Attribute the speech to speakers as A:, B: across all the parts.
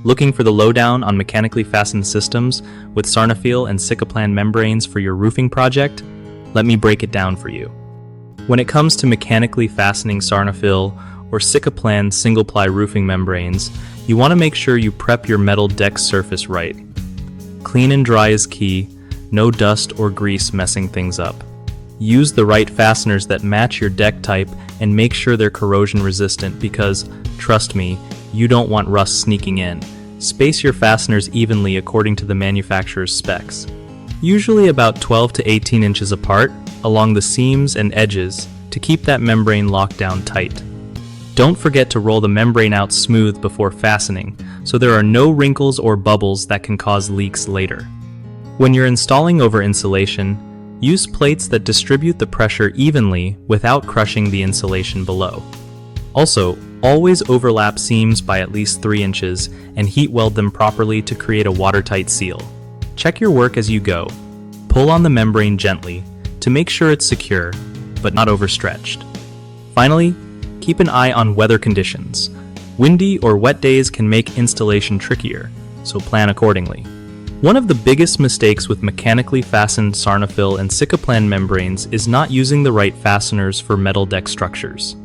A: Looking for the lowdown on mechanically fastened systems with Sarnafil and Sikaplan membranes for your roofing project? Let me break it down for you. When it comes to mechanically fastening Sarnafil or Sikaplan single-ply roofing membranes, you want to make sure you prep your metal deck surface right. Clean and dry is key, no dust or grease messing things up. Use the right fasteners that match your deck type and make sure they're corrosion resistant because, trust me, you don't want rust sneaking in. Space your fasteners evenly according to the manufacturer's specs. Usually about 12 to 18 inches apart, along the seams and edges, to keep that membrane locked down tight. Don't forget to roll the membrane out smooth before fastening, so there are no wrinkles or bubbles that can cause leaks later. When you're installing over insulation, use plates that distribute the pressure evenly without crushing the insulation below. Also, always overlap seams by at least 3 inches and heat weld them properly to create a watertight seal. Check your work as you go. Pull on the membrane gently to make sure it's secure, but not overstretched. Finally, keep an eye on weather conditions. Windy or wet days can make installation trickier, so plan accordingly. One of the biggest mistakes with mechanically fastened Sarnafil and Sikaplan membranes is not using the right fasteners for metal deck structures.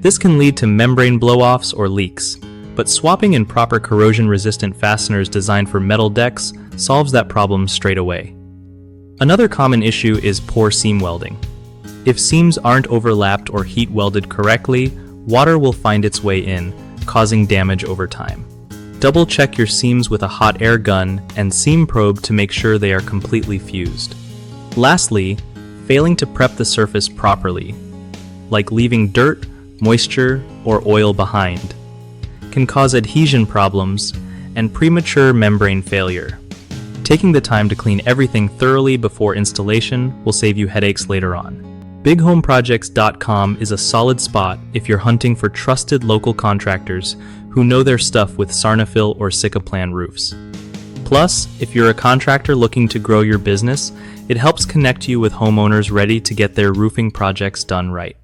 A: This can lead to membrane blow-offs or leaks, but swapping in proper corrosion-resistant fasteners designed for metal decks solves that problem straight away. Another common issue is poor seam welding. If seams aren't overlapped or heat welded correctly, water will find its way in, causing damage over time. Double check your seams with a hot air gun and seam probe to make sure they are completely fused. Lastly, failing to prep the surface properly, like leaving dirt, moisture, or oil behind, can cause adhesion problems and premature membrane failure. Taking the time to clean everything thoroughly before installation will save you headaches later on. BigHomeProjects.com is a solid spot if you're hunting for trusted local contractors who know their stuff with Sarnafil or Sikaplan roofs. Plus, if you're a contractor looking to grow your business, it helps connect you with homeowners ready to get their roofing projects done right.